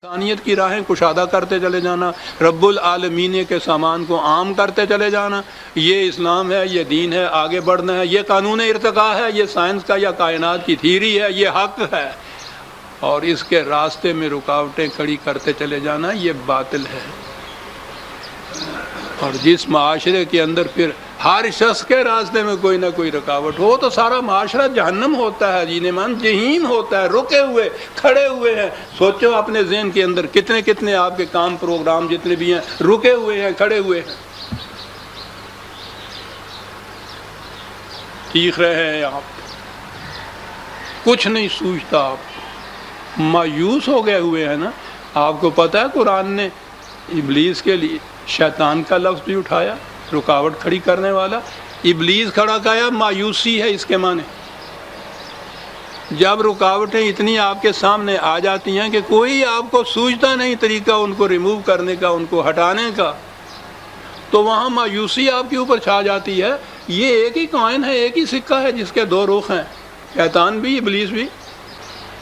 انسانیت کی راہیں کشادہ کرتے چلے جانا، رب العالمین کے سامان کو عام کرتے چلے جانا، یہ اسلام ہے، یہ دین ہے، آگے بڑھنا ہے، یہ قانون ارتقاء ہے، یہ سائنس کا یا کائنات کی تھیری ہے، یہ حق ہے، اور اس کے راستے میں رکاوٹیں کھڑی کرتے چلے جانا، یہ باطل ہے۔ اور جس معاشرے کے اندر پھر ہر شخص کے راستے میں کوئی نہ کوئی رکاوٹ ہو تو سارا معاشرہ جہنم ہوتا ہے، جینے من جہیم ہوتا ہے، رکے ہوئے کھڑے ہوئے ہیں۔ سوچو اپنے ذہن کے اندر کتنے کتنے آپ کے کام پروگرام جتنے بھی ہیں رکے ہوئے ہیں، کھڑے ہوئے ہیں، چیخ رہے ہیں آپ، کچھ نہیں سوچتا، آپ مایوس ہو گئے ہوئے ہیں نا۔ آپ کو پتہ ہے قرآن نے ابلیس کے لیے شیطان کا لفظ بھی اٹھایا، رکاوٹ کھڑی کرنے والا ابلیس کھڑا کیا، مایوسی ہے اس کے معنی۔ جب رکاوٹیں اتنی آپ کے سامنے آ جاتی ہیں کہ کوئی آپ کو سوچتا نہیں طریقہ ان کو ریموو کرنے کا، ان کو ہٹانے کا، تو وہاں مایوسی آپ کے اوپر چھا جاتی ہے۔ یہ ایک ہی کوائن ہے، ایک ہی سکہ ہے جس کے دو رخ ہیں، شیطان بھی ابلیس بھی۔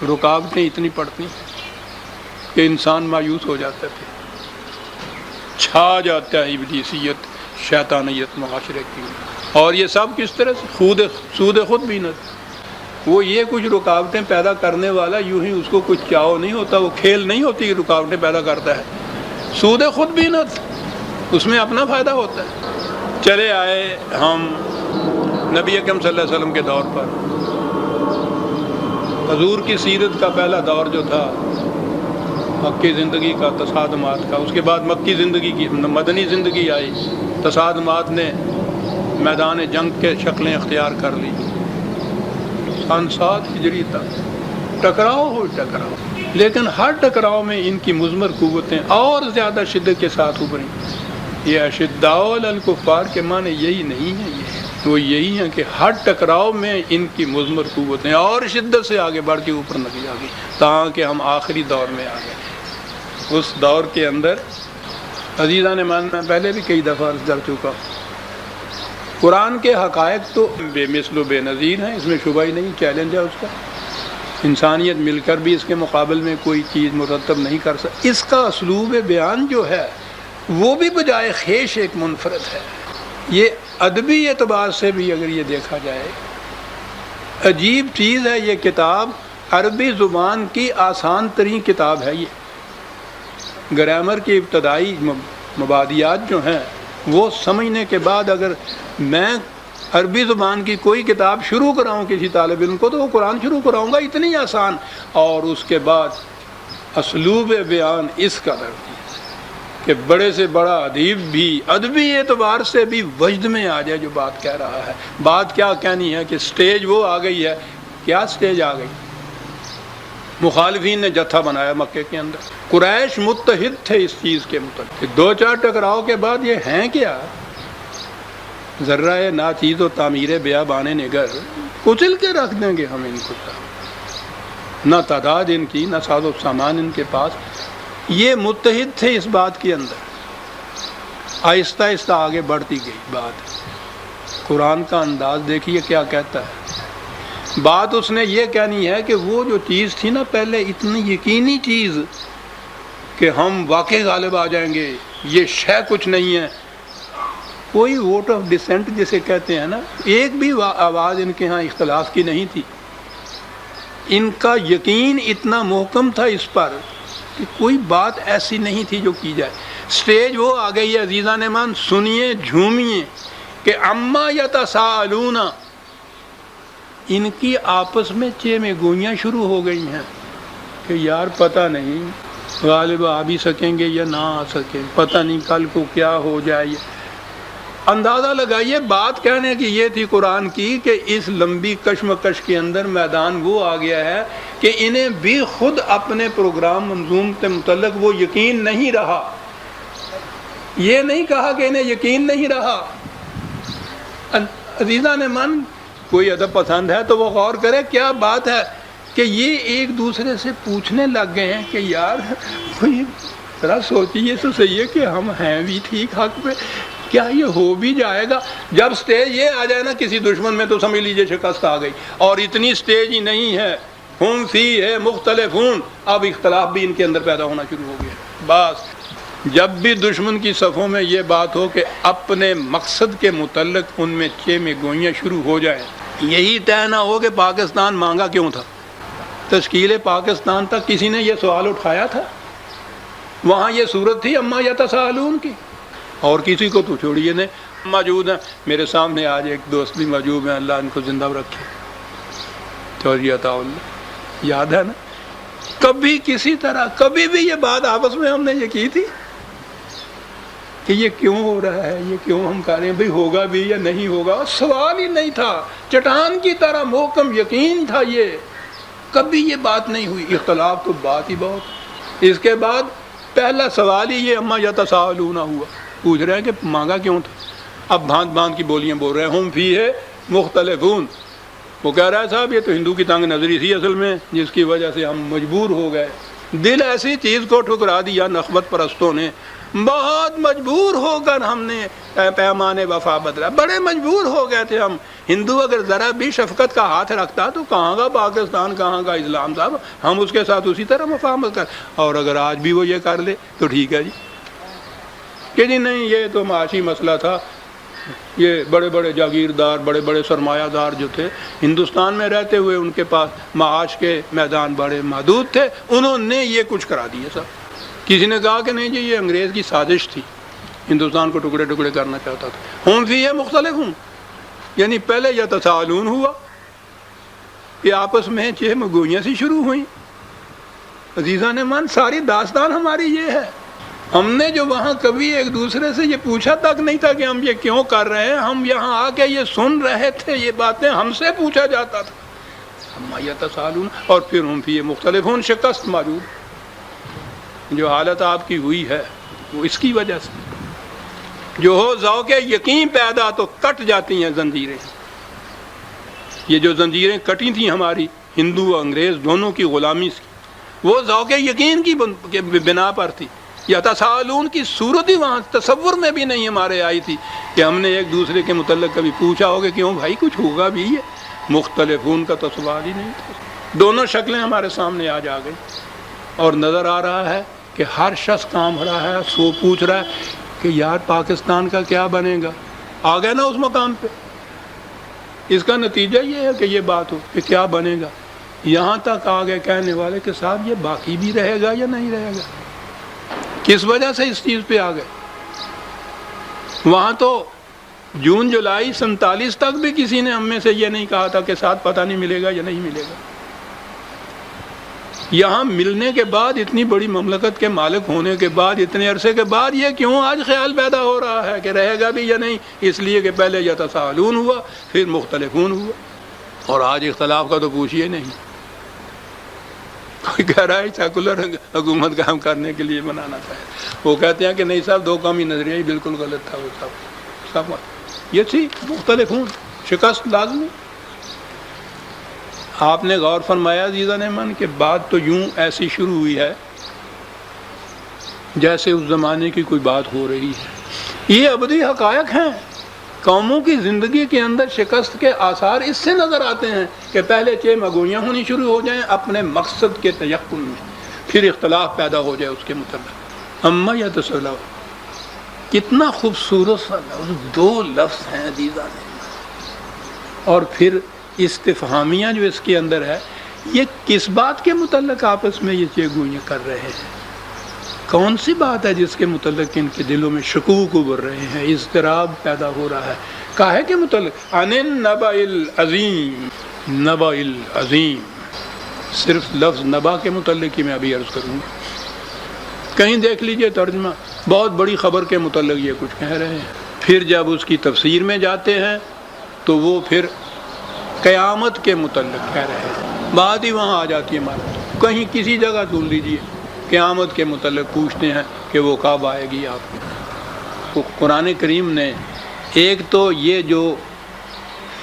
رکاوٹیں اتنی پڑتی ہیں کہ انسان مایوس ہو جاتا ہے، چھا جاتا ہے ابلیسیت، شیطانیت معاشرے کی۔ اور یہ سب کس طرح سے سود خود بینت۔ وہ یہ کچھ رکاوٹیں پیدا کرنے والا یوں ہی اس کو کچھ چاؤ نہیں ہوتا، وہ کھیل نہیں ہوتی کہ رکاوٹیں پیدا کرتا ہے، سود خود بینت، اس میں اپنا فائدہ ہوتا ہے۔ چلے آئے ہم نبی اکرم صلی اللہ علیہ وسلم کے دور پر۔ حضور کی سیرت کا پہلا دور جو تھا مکی زندگی کا، تصادمات کا، اس کے بعد مکی زندگی کی مدنی زندگی آئی، تصادمات نے میدان جنگ کے شکلیں اختیار کر لی۔ سن 7 ہجری تک ٹکراؤ ہو ٹکراؤ، لیکن ہر ٹکراؤ میں ان کی مضمر قوتیں اور زیادہ شدت کے ساتھ ابھریں۔ یہ اشداء علی الکفار کے معنی یہی نہیں ہے، وہ یہی ہیں کہ ہر ٹکراؤ میں ان کی مضمر قوتیں اور شدت سے آگے بڑھ کے اوپر نکل آ گئی، تاکہ ہم آخری دور میں آ گئے۔ اس دور کے اندر عزیزان مان، میں پہلے بھی کئی دفعہ عرض کر چکا ہوں، قرآن کے حقائق تو بے مثل و بے نظیر ہیں، اس میں شبہ ہی نہیں، چیلنج ہے اس کا۔ انسانیت مل کر بھی اس کے مقابل میں کوئی چیز مرتب نہیں کر سکتی۔ اس کا اسلوب بیان جو ہے وہ بھی بجائے خیش ایک منفرد ہے۔ یہ ادبی اعتبار سے بھی اگر یہ دیکھا جائے عجیب چیز ہے۔ یہ کتاب عربی زبان کی آسان ترین کتاب ہے۔ یہ گرامر کی ابتدائی مبادیات جو ہیں وہ سمجھنے کے بعد اگر میں عربی زبان کی کوئی کتاب شروع کراؤں کسی طالب علم کو تو وہ قرآن شروع کراؤں گا، اتنی آسان، اور اس کے بعد اسلوب بیان اس قدر کہ بڑے سے بڑا ادیب بھی ادبی اعتبار سے بھی وجد میں آ جائے جو بات کہہ رہا ہے۔ بات کیا کہنی ہے کہ سٹیج وہ آ گئی ہے، کیا سٹیج آ گئی؟ مخالفین نے جتھا بنایا مکے کے اندر، قریش متحد تھے اس چیز کے متعلق۔ 2-4 ٹکراؤ کے بعد یہ ہیں کیا؟ ذرہ ناچیز و تعمیر بیابان نگر، کچل کے رکھ دیں گے ہم ان کو، نہ تعداد ان کی نہ ساز و سامان ان کے پاس۔ یہ متحد تھے اس بات کے اندر۔ آہستہ آہستہ آگے بڑھتی گئی بات۔ قرآن کا انداز دیکھیے کیا کہتا ہے۔ بات اس نے یہ کہنی ہے کہ وہ جو چیز تھی نا پہلے، اتنی یقینی چیز کہ ہم واقعی غالب آ جائیں گے، یہ شے کچھ نہیں ہے۔ کوئی ووٹ آف ڈسینٹ جسے کہتے ہیں نا، ایک بھی آواز ان کے ہاں اختلاف کی نہیں تھی۔ ان کا یقین اتنا محکم تھا اس پر کہ کوئی بات ایسی نہیں تھی جو کی جائے۔ سٹیج وہ آ گئی ہے عزیزان مان، سنیے جھومیے کہ اما یتساءلون، ان کی آپس میں چیمیں گوئیاں شروع ہو گئی ہیں کہ یار پتہ نہیں غالب آ بھی سکیں گے یا نہ آ سکیں، پتہ نہیں کل کو کیا ہو جائے۔ اندازہ لگائیے، بات کہنے کی یہ تھی قرآن کی کہ اس لمبی کشمکش کے اندر میدان وہ آ گیا ہے کہ انہیں بھی خود اپنے پروگرام منظوم کے متعلق وہ یقین نہیں رہا۔ یہ نہیں کہا کہ انہیں یقین نہیں رہا۔ عزیزان من، کوئی ادب پسند ہے تو وہ غور کرے کیا بات ہے کہ یہ ایک دوسرے سے پوچھنے لگ گئے ہیں کہ یار کوئی ذرا سوچیے تو صحیح ہے کہ ہم ہیں بھی ٹھیک حق پہ، کیا یہ ہو بھی جائے گا؟ جب سٹیج یہ آ جائے نا کسی دشمن میں تو سمجھ لیجئے شکست آ گئی۔ اور اتنی سٹیج ہی نہیں ہے ہم فیہ مختلفون، اب اختلاف بھی ان کے اندر پیدا ہونا شروع ہو گیا۔ بس جب بھی دشمن کی صفوں میں یہ بات ہو کہ اپنے مقصد کے متعلق ان میں چے میں گوئیاں شروع ہو جائیں، یہی طے نہ ہو کہ پاکستان مانگا کیوں تھا۔ تشکیل پاکستان تک کسی نے یہ سوال اٹھایا تھا؟ وہاں یہ صورت تھی اما یتساءلون کی، اور کسی کو تو چھوڑیے نہیں۔ موجود ہیں میرے سامنے آج ایک دوست بھی موجود ہیں، اللہ ان کو زندہ رکھے، چودھری عطا اللہ، یاد ہے نا؟ کبھی کسی طرح کبھی بھی یہ بات آپس میں ہم نے یہ کی تھی کہ یہ کیوں ہو رہا ہے، یہ کیوں ہم کہہ رہے ہیں بھئی ہوگا بھی یا نہیں ہوگا؟ سوال ہی نہیں تھا، چٹان کی طرح محکم یقین تھا، یہ کبھی یہ بات نہیں ہوئی۔ اختلاف تو بات ہی بہت۔ اس کے بعد پہلا سوال ہی یہ اما یتساءلون ہوا، پوچھ رہے ہیں کہ مانگا کیوں تھا۔ اب بھانت بھانت کی بولیاں بول رہے ہیں، ہم فیہ مختلفون۔ وہ کہہ رہا ہے صاحب یہ تو ہندو کی تنگ نظری تھی اصل میں، جس کی وجہ سے ہم مجبور ہو گئے۔ دل ایسی چیز کو ٹھکرا دیا نخبت پرستوں نے، بہت مجبور ہو کر ہم نے پیمان وفا بدلا، بڑے مجبور ہو گئے تھے ہم۔ ہندو اگر ذرا بھی شفقت کا ہاتھ رکھتا تو کہاں کا پاکستان، کہاں کا اسلام صاحب، ہم اس کے ساتھ اسی طرح مفاہمت کر۔ اور اگر آج بھی وہ یہ کر لے تو ٹھیک ہے جی، کہ جی نہیں یہ تو معاشی مسئلہ تھا، یہ بڑے بڑے جاگیردار، بڑے بڑے سرمایہ دار جو تھے ہندوستان میں رہتے ہوئے، ان کے پاس معاش کے میدان بڑے محدود تھے، انہوں نے یہ کچھ کرا دیا سب۔ کسی نے کہا کہ نہیں جی یہ انگریز کی سازش تھی، ہندوستان کو ٹکڑے ٹکڑے کرنا چاہتا تھا۔ ہم فیہ مختلفون، یعنی پہلے یتساءلون ہوا کہ آپس میں چہم گوئیاں سی شروع ہوئیں۔ عزیزان من، ساری داستان ہماری یہ ہے۔ ہم نے جو وہاں کبھی ایک دوسرے سے یہ پوچھا تک نہیں تھا کہ ہم یہ کیوں کر رہے ہیں، ہم یہاں آ کے یہ سن رہے تھے، یہ باتیں ہم سے پوچھا جاتا تھا۔ اما یتساءلون، اور پھر ہم فیہ مختلفون، شکست موجود۔ جو حالت آپ کی ہوئی ہے وہ اس کی وجہ سے، جو ہو ذوق یقین پیدا تو کٹ جاتی ہیں زنجیریں۔ یہ جو زنجیریں کٹی تھیں ہماری ہندو و انگریز دونوں کی غلامی سے، وہ ذوق یقین کی بنا پر تھی۔ یتساءلون کی صورت ہی وہاں تصور میں بھی نہیں ہمارے آئی تھی کہ ہم نے ایک دوسرے کے متعلق کبھی پوچھا ہو کہ کیوں بھائی کچھ ہوگا بھی ہے۔ مختلفون کا تو سوال ہی نہیں تھا۔ دونوں شکلیں ہمارے سامنے آج آ گئی، اور نظر آ رہا ہے کہ ہر شخص کام رہا ہے، سو پوچھ رہا ہے کہ یار پاکستان کا کیا بنے گا۔ آ گئے نا اس مقام پہ، اس کا نتیجہ یہ ہے کہ یہ بات ہو کہ کیا بنے گا۔ یہاں تک آ گئے کہنے والے کہ صاحب یہ باقی بھی رہے گا یا نہیں رہے گا۔ کس وجہ سے اس چیز پہ آ گئے؟ وہاں تو جون جولائی 47 تک بھی کسی نے ہم میں سے یہ نہیں کہا تھا کہ ساتھ پتہ نہیں ملے گا یا نہیں ملے گا۔ یہاں ملنے کے بعد، اتنی بڑی مملکت کے مالک ہونے کے بعد، اتنے عرصے کے بعد یہ کیوں آج خیال پیدا ہو رہا ہے کہ رہے گا بھی یا نہیں؟ اس لیے کہ پہلے یتساءلون ہوا، پھر مختلفون ہوا، اور آج اختلاف کا تو پوچھیے نہیں۔ کوئی کہہ رہا ہے سیکولر حکومت قائم کرنے کے لیے بنانا چاہے، وہ کہتے ہیں کہ نہیں صاحب دو قومی نظریہ ہی بالکل غلط تھا، وہ سب یہ تھی مختلفون، شکست لازمی۔ آپ نے غور فرمایا عزیزان من کہ بات تو یوں ایسی شروع ہوئی ہے جیسے اس زمانے کی کوئی بات ہو رہی ہے۔ یہ ابدی حقائق ہیں۔ قوموں کی زندگی کے اندر شکست کے آثار اس سے نظر آتے ہیں کہ پہلے چہ مگوئیاں ہونی شروع ہو جائیں اپنے مقصد کے تیقن میں، پھر اختلاف پیدا ہو جائے اس کے متعلق۔ اما یتساءلون، کتنا خوبصورت سا لفظ، دو لفظ ہیں عزیزان، اور پھر استفہامیہ جو اس کے اندر ہے، یہ کس بات کے متعلق آپس میں یہ چیگوئیاں کر رہے ہیں؟ کون سی بات ہے جس کے متعلق ان کے دلوں میں شکوک ابھر رہے ہیں، اضطراب پیدا ہو رہا ہے؟ کاہے کے متعلق؟ عن النبأ العظیم، نبأ العظیم، صرف لفظ نبا کے متعلق ہی میں ابھی عرض کروں گا۔ کہیں دیکھ لیجئے ترجمہ، بہت بڑی خبر کے متعلق یہ کچھ کہہ رہے ہیں، پھر جب اس کی تفسیر میں جاتے ہیں تو وہ پھر قیامت کے متعلق کہہ رہے ہیں، بات ہی وہاں آ جاتی ہے ہمارے۔ کہیں کسی جگہ ڈھونڈ لیجئے قیامت کے متعلق پوچھتے ہیں کہ وہ کب آئے گی آپ کو۔ قرآن کریم نے ایک تو یہ جو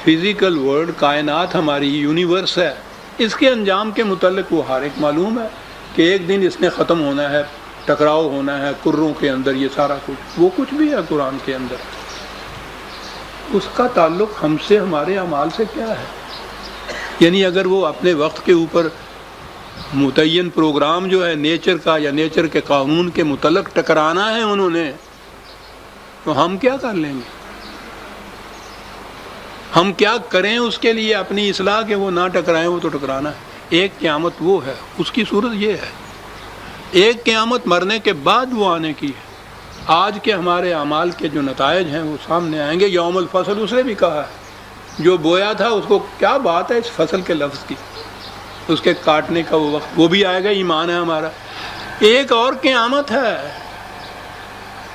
فزیکل ورلڈ، کائنات ہماری یونیورس ہے، اس کے انجام کے متعلق وہ ہر ایک معلوم ہے کہ ایک دن اس نے ختم ہونا ہے، ٹکراؤ ہونا ہے کروں کے اندر، یہ سارا کچھ، وہ کچھ بھی ہے قرآن کے اندر۔ اس کا تعلق ہم سے، ہمارے اعمال سے کیا ہے؟ یعنی اگر وہ اپنے وقت کے اوپر متعین پروگرام جو ہے نیچر کا یا نیچر کے قانون کے متعلق ٹکرانا ہے انہوں نے، تو ہم کیا کر لیں گے؟ ہم کیا کریں اس کے لیے اپنی اصلاح کے وہ نہ ٹکرائیں؟ وہ تو ٹکرانا ہے۔ ایک قیامت وہ ہے، اس کی صورت یہ ہے، ایک قیامت مرنے کے بعد وہ آنے کی ہے۔ آج کے ہمارے اعمال کے جو نتائج ہیں وہ سامنے آئیں گے۔ یوم الفصل اس نے بھی کہا ہے، جو بویا تھا اس کو کیا بات ہے اس فصل کے لفظ کی، اس کے کاٹنے کا وہ وقت وہ بھی آئے گا، ایمان ہے ہمارا۔ ایک اور قیامت ہے،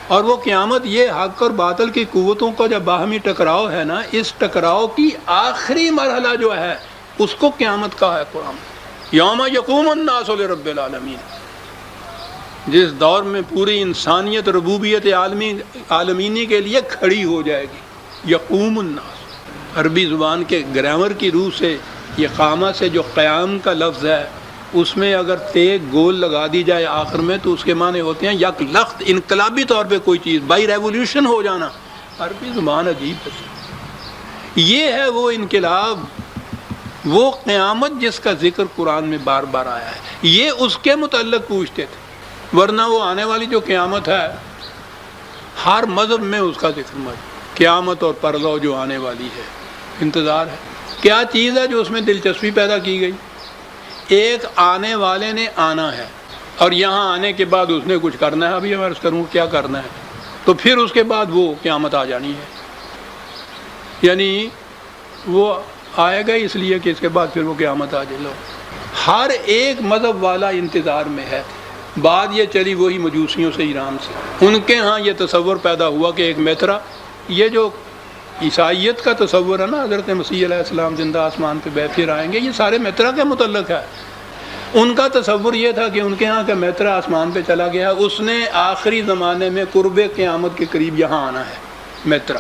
اور وہ قیامت یہ حق اور باطل کی قوتوں کا جب باہمی ٹکراؤ ہے نا، اس ٹکراؤ کی آخری مرحلہ جو ہے اس کو قیامت کہا ہے قرآن، یوم یقوم الناس لرب العالمین، جس دور میں پوری انسانیت ربوبیت عالمینی کے لیے کھڑی ہو جائے گی۔ یقوم الناس عربی زبان کے گرامر کی روح سے، یہ قامہ سے جو قیام کا لفظ ہے، اس میں اگر تیگ گول لگا دی جائے آخر میں تو اس کے معنی ہوتے ہیں یک لخت، انقلابی طور پہ کوئی چیز، بائی ریولیوشن ہو جانا۔ عربی زبان عجیب ہے۔ یہ ہے وہ انقلاب، وہ قیامت جس کا ذکر قرآن میں بار بار آیا ہے۔ یہ اس کے متعلق پوچھتے تھے، ورنہ وہ آنے والی جو قیامت ہے ہر مذہب میں اس کا ذکر موجود، قیامت اور پرلو جو آنے والی ہے، انتظار ہے۔ کیا چیز ہے جو اس میں دلچسپی پیدا کی گئی؟ ایک آنے والے نے آنا ہے، اور یہاں آنے کے بعد اس نے کچھ کرنا ہے، ابھی میں عرض کروں کیا کرنا ہے، تو پھر اس کے بعد وہ قیامت آ جانی ہے۔ یعنی وہ آئے گا اس لیے کہ اس کے بعد پھر وہ قیامت آ جائے۔ لو ہر ایک مذہب والا انتظار میں ہے۔ بات یہ چلی وہی مجوسیوں سے، ایران سے، ان کے ہاں یہ تصور پیدا ہوا کہ ایک میترا، یہ جو عیسائیت کا تصور ہے نا، حضرت مسیح علیہ السلام زندہ آسمان پہ پھر آئیں گے، یہ سارے میترا کے متعلق ہے۔ ان کا تصور یہ تھا کہ ان کے ہاں کا میترا آسمان پہ چلا گیا، اس نے آخری زمانے میں قرب قیامت کے قریب یہاں آنا ہے میترا۔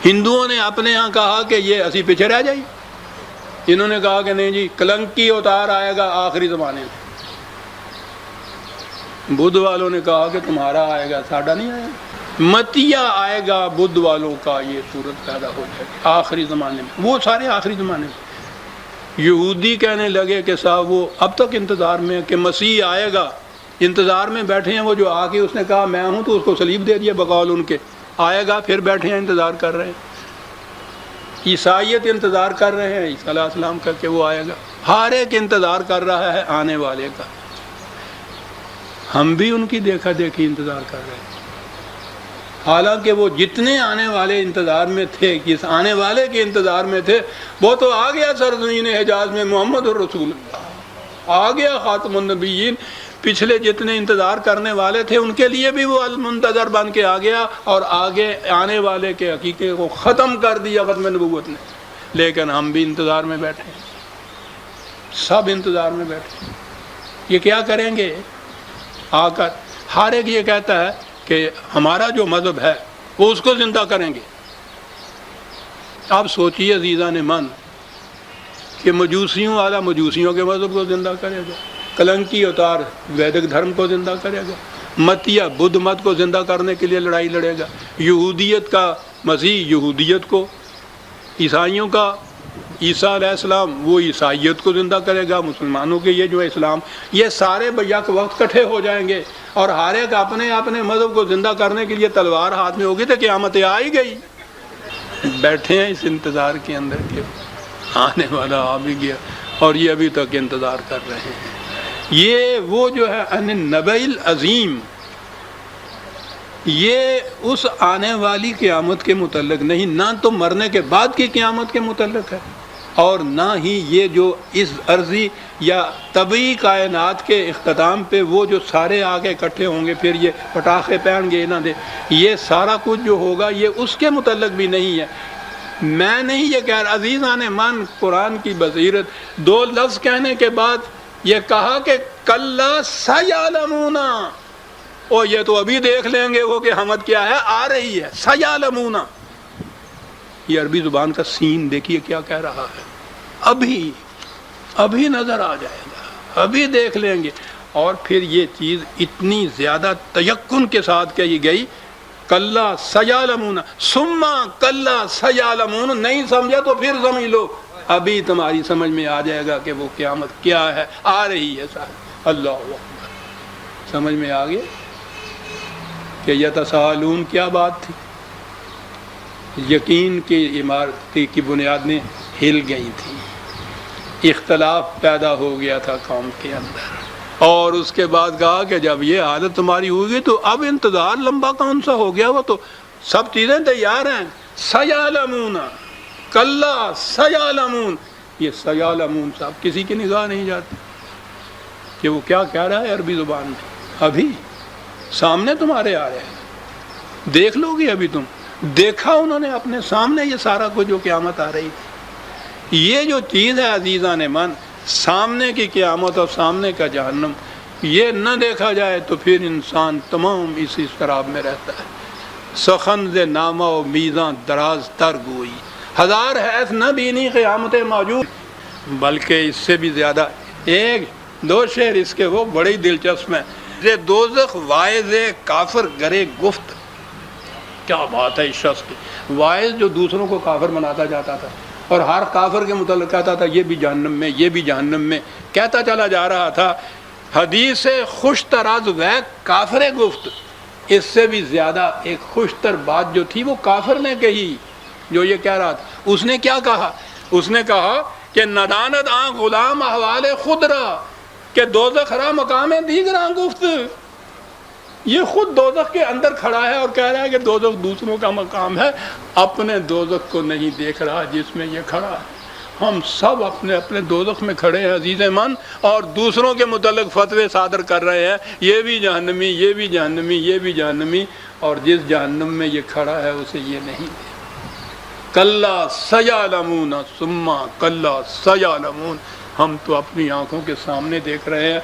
ہندوؤں نے اپنے ہاں کہا کہ یہ اسی پیچھے رہ جائیے، انہوں نے کہا کہ نہیں جی کلنکی اوتار آئے گا آخری زمانے میں۔ بدھ والوں نے کہا کہ تمہارا آئے گا، ساڈا نہیں آئے گا، متیا آئے گا بدھ والوں کا، یہ صورت پیدا ہو جائے گی آخری زمانے میں۔ وہ سارے آخری زمانے میں۔ یہودی کہنے لگے کہ صاحب وہ اب تک انتظار میں کہ مسیح آئے گا، انتظار میں بیٹھے ہیں۔ وہ جو آ کے اس نے کہا میں ہوں، تو اس کو صلیب دے دیا بقول ان کے، آئے گا، پھر بیٹھے ہیں انتظار کر رہے ہیں۔ عیسائیت انتظار کر رہے ہیں عیسیٰ علیہ السلام کا کہ وہ آئے گا، ہر ایک انتظار کر رہا ہے آنے والے کا۔ ہم بھی ان کی دیکھا دیکھی انتظار کر رہے ہیں، حالانکہ وہ جتنے آنے والے انتظار میں تھے، کس آنے والے کے انتظار میں تھے، وہ تو آ گیا سرزمین حجاز میں محمد الرسول اللہ، آ گیا خاتم النبیین۔ پچھلے جتنے انتظار کرنے والے تھے ان کے لیے بھی وہ المنتظر بن کے آ گیا، اور آگے آنے والے کے حقیقے کو ختم کر دیا ختم نبوت نے۔ لیکن ہم بھی انتظار میں بیٹھے ہیں، سب انتظار میں بیٹھے ہیں۔ یہ کیا کریں گے آ کر؟ ہر ایک یہ کہتا ہے کہ ہمارا جو مذہب ہے وہ اس کو زندہ کریں گے۔ آپ سوچیے عزیزان من کہ مجوسیوں والا مجوسیوں کے مذہب کو زندہ کرے گا، کلنکی اوتار ویدک دھرم کو زندہ کرے گا، متیا بدھ مت کو زندہ کرنے کے لیے لڑائی لڑے گا، یہودیت کا مسیح یہودیت کو، عیسائیوں کا عیسیٰ علیہ السلام وہ عیسائیت کو زندہ کرے گا، مسلمانوں کے یہ جو اسلام، یہ سارے بیک وقت کٹھے ہو جائیں گے، اور ہر ایک اپنے اپنے مذہب کو زندہ کرنے کے لیے تلوار ہاتھ میں ہوگی، تو قیامت آ ہی گئی۔ بیٹھے ہیں اس انتظار کے اندر کہ آنے والا آ بھی گیا، اور یہ ابھی تک انتظار کر رہے ہیں۔ یہ وہ جو ہے ان النبأ العظیم، یہ اس آنے والی قیامت کے متعلق نہیں، نہ تو مرنے کے بعد کی قیامت کے متعلق ہے، اور نہ ہی یہ جو اس عرضی یا طبعی کائنات کے اختتام پہ وہ جو سارے آگے اکٹھے ہوں گے، پھر یہ پٹاخے پہن گے نہ دے، یہ سارا کچھ جو ہوگا یہ اس کے متعلق بھی نہیں ہے۔ میں نہیں یہ کہہ رہا، عزیزان من قرآن کی بصیرت، دو لفظ کہنے کے بعد یہ کہا کہ کلا سیعلمون، اور یہ تو ابھی دیکھ لیں گے وہ کہ حمد کیا ہے، آ رہی ہے، سیعلمون۔ یہ عربی زبان کا سین دیکھیے کیا کہہ رہا ہے، ابھی نظر آ جائے گا، ابھی دیکھ لیں گے۔ اور پھر یہ چیز اتنی زیادہ تیقن کے ساتھ کہی گئی، کلا سیعلمون ثم کلا سیعلمون، نہیں سمجھا تو پھر سمجھ لو ابھی تمہاری سمجھ میں آ جائے گا کہ وہ قیامت کیا ہے، آ رہی ہے صاحب۔ اللہ اکبر، سمجھ میں آ گیا کہ یتساءلون کیا بات تھی؟ یقین کی عمارت کی بنیادیں ہل گئی تھی، اختلاف پیدا ہو گیا تھا قوم کے اندر، اور اس کے بعد کہا کہ جب یہ حالت تمہاری ہوگی تو اب انتظار لمبا کون سا ہو گیا، وہ تو سب چیزیں تیار ہیں۔ سیعلمون، کلا سیعلمون، یہ سیعلمون صاحب کسی کی نگاہ نہیں جاتی کہ وہ کیا کہہ رہا ہے عربی زبان میں، ابھی سامنے تمہارے آ رہے ہیں، دیکھ لو گے ابھی تم۔ دیکھا انہوں نے اپنے سامنے یہ سارا کچھ جو قیامت آ رہی تھی۔ یہ جو چیز ہے عزیزان من، سامنے کی قیامت اور سامنے کا جہنم، یہ نہ دیکھا جائے تو پھر انسان تمام اسی اضطراب میں رہتا ہے۔ سخن نامہ و میزاں دراز تر گوئی، ہزار حیث نہ بینی قیامت موجود، بلکہ اس سے بھی زیادہ ایک دو شعر اس کے وہ بڑے دلچسپ ہیں۔ دوزخ واعظ کافر گرے گفت، کیا بات ہے اس شخص کی، واعظ جو دوسروں کو کافر بناتا جاتا تھا اور ہر کافر کے متعلق کہتا تھا یہ بھی جہنم میں، یہ بھی جہنم میں، کہتا چلا جا رہا تھا۔ حدیث خوش تراز و کافر گفت، اس سے بھی زیادہ ایک خوش تر بات جو تھی وہ کافر نے کہی، جو یہ کہہ رہا تھا۔ اس نے کیا کہا؟ اس نے کہا کہ ندانت آن غلام احوال خود را، کہ دوزخ را مقام دیگراں گفت، یہ خود دوزخ کے اندر کھڑا ہے اور کہہ رہا ہے کہ دوزخ دوسروں کا مقام ہے، اپنے دوزخ کو نہیں دیکھ رہا جس میں یہ کھڑا ہے۔ ہم سب اپنے اپنے دوزخ میں کھڑے ہیں عزیز من، اور دوسروں کے متعلق فتوے صادر کر رہے ہیں، یہ بھی جہنمی، یہ بھی جہنمی، یہ بھی جہنمی، اور جس جہنم میں یہ کھڑا ہے اسے یہ نہیں دے۔ کلا سیعلمون ثم کلا سیعلمون، ہم تو اپنی آنکھوں کے سامنے دیکھ رہے ہیں۔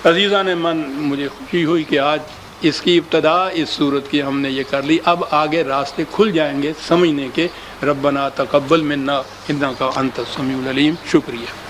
عزیزان من، مجھے خوشی ہوئی کہ آج اس کی ابتدا اس صورت کی ہم نے یہ کر لی، اب آگے راستے کھل جائیں گے سمجھنے کے۔ ربنا تقبل منا انک انت السمیع العلیم۔ شکریہ۔